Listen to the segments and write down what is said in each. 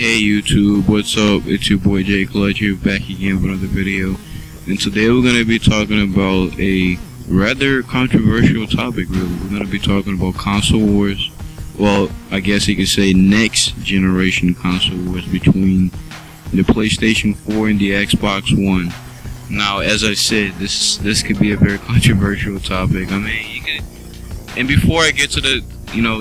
Hey YouTube, what's up? It's your boy Jay Clutch here, back again with another video. And today we're going to be talking about a rather controversial topic, really. We're going to be talking about console wars. Well, I guess you could say next generation console wars between the PlayStation 4 and the Xbox One. Now, as I said, this could be a very controversial topic. I mean, you could, and before I get to the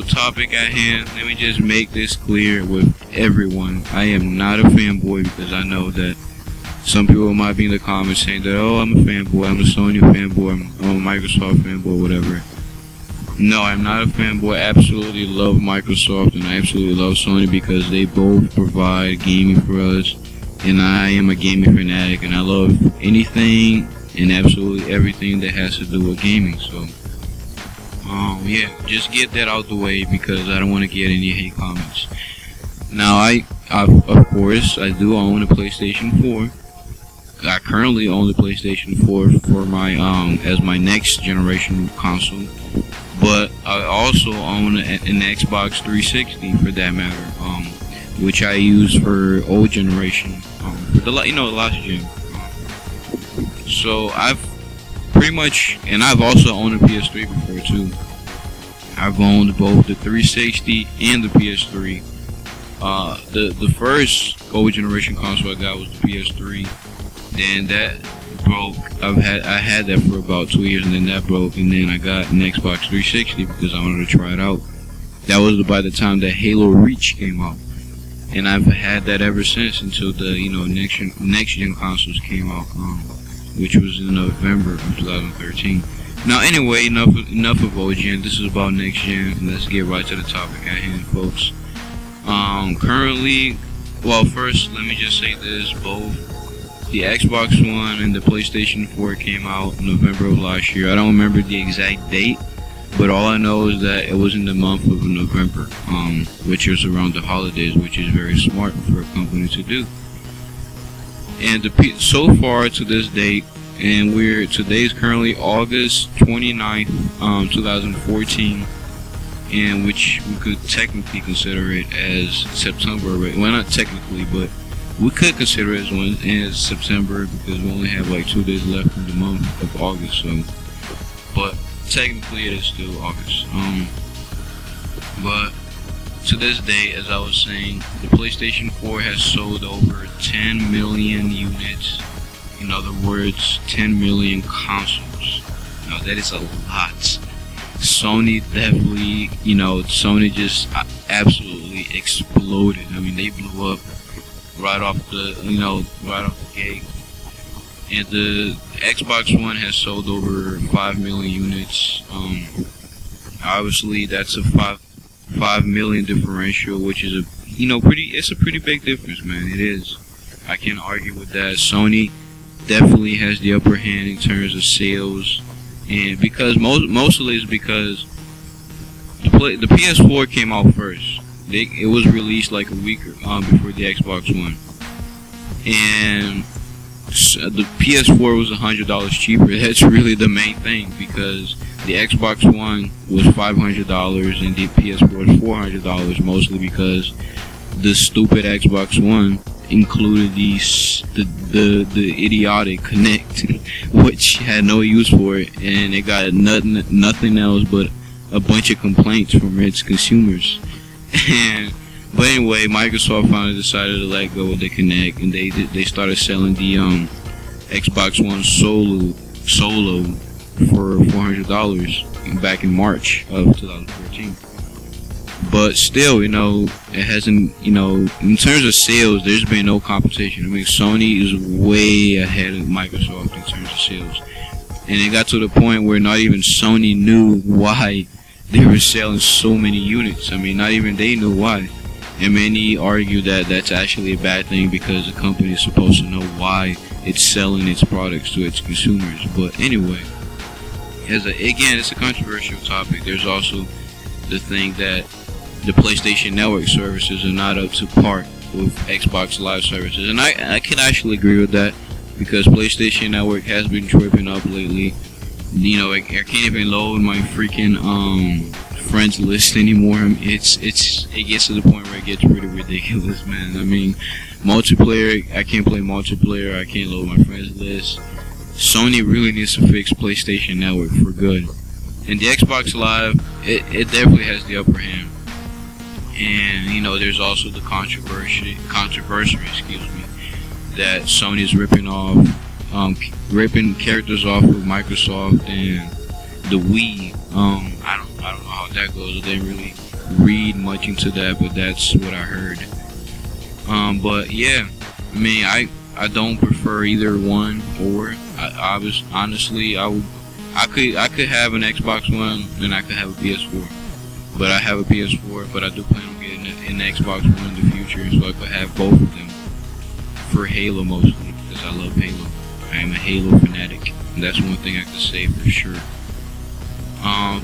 topic at hand, let me just make this clear with everyone. I am not a fanboy, because I know that some people might be in the comments saying that, oh, I'm a fanboy, I'm a Sony fanboy, I'm a Microsoft fanboy, whatever. No, I'm not a fanboy. I absolutely love Microsoft and I absolutely love Sony because they both provide gaming for us, and I am a gaming fanatic and I love anything and absolutely everything that has to do with gaming. So yeah, just get that out the way because I don't want to get any hate comments. Now, I of course I do own a PlayStation 4. I currently own the PlayStation 4 for my as my next generation console, but I also own an Xbox 360 for that matter, which I use for old generation, for the last gen. So I've pretty much, and I've also owned a PS3 before too. I've owned both the 360 and the PS3. The first old generation console I got was the PS3. Then that broke. I had that for about 2 years, and then that broke. And then I got an Xbox 360 because I wanted to try it out. That was by the time that Halo Reach came out, and I've had that ever since until the next gen consoles came out, which was in November of 2013. Now, anyway, enough of old gen. This is about next gen. Let's get right to the topic at hand, folks. Currently, well, first let me just say this: both the Xbox One and the PlayStation 4 came out in November of last year. I don't remember the exact date, but all I know is that it was in the month of November, which is around the holidays, which is very smart for a company to do. And so far to this date, and today is currently August 29th, 2014, and which we could technically consider it as September. Well, not technically, but we could consider it as September because we only have like 2 days left in the month of August. So, but technically it is still August. But to this day, as I was saying, the PlayStation 4 has sold over 10 million units. In other words, 10 million consoles. Now that is a lot. Sony definitely, Sony just absolutely exploded. I mean, they blew up right off the gate. And the Xbox One has sold over 5 million units. Obviously, that's a 5 million differential, which is it's a pretty big difference, man. It is. I can't argue with that. Sony definitely has the upper hand in terms of sales, and because mostly is because the PS4 came out first. It was released like a week before the Xbox One, and the PS4 was $100 cheaper. That's really the main thing, because the Xbox One was $500 and the PS4 was $400, mostly because the stupid Xbox One included the idiotic Kinect, which had no use for it, and it got nothing else but a bunch of complaints from its consumers. But anyway, Microsoft finally decided to let go of the Kinect, and they started selling the Xbox One Solo for $400 back in March of 2014. But still, it hasn't, in terms of sales, there's been no competition. I mean, Sony is way ahead of Microsoft in terms of sales. And it got to the point where not even Sony knew why they were selling so many units. I mean, not even they knew why. And many argue that that's actually a bad thing because the company is supposed to know why it's selling its products to its consumers. But anyway, again, it's a controversial topic. There's also the thing that the PlayStation Network services are not up to par with Xbox Live services, and I can actually agree with that, because PlayStation Network has been tripping up lately. I can't even load my freaking friends list anymore. It gets to the point where it gets pretty ridiculous, man. I mean, multiplayer, I can't play multiplayer. I can't load my friends list. Sony really needs to fix PlayStation Network for good. And the Xbox Live, it definitely has the upper hand. And you know, there's also the controversy, excuse me, that Sony's ripping characters off of Microsoft and the Wii. I don't know how that goes. I didn't really read much into that, but that's what I heard. But yeah, I mean, I don't prefer either one, or honestly, I could have an Xbox One and I could have a PS4. But I have a PS4, but I do plan on getting an Xbox One in the future, so I could have both of them for Halo mostly, because I love Halo. I am a Halo fanatic, and that's one thing I can say for sure.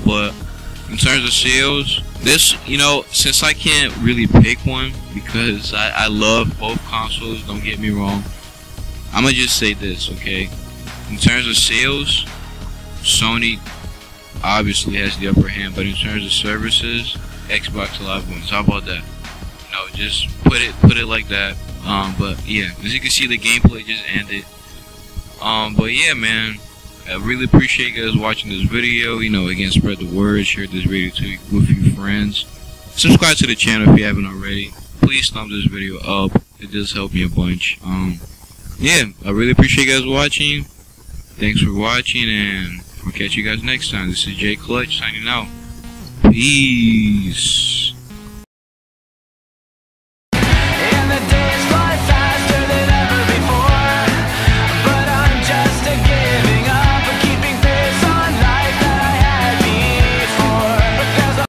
But in terms of sales, this, you know, since I can't really pick one because I love both consoles, don't get me wrong, I'm gonna just say this, okay? In terms of sales, Sony obviously has the upper hand, but in terms of services, Xbox Live wins. How about that? You know, just put it like that. But yeah, as you can see, the gameplay just ended. But yeah, man, I really appreciate you guys watching this video. You know, again, spread the word, share this video with your friends. Subscribe to the channel if you haven't already. Please thumb this video up. It does help me a bunch. Yeah, I really appreciate you guys watching. Thanks for watching, and I'll catch you guys next time. This is Jay Clutch signing out. Peace.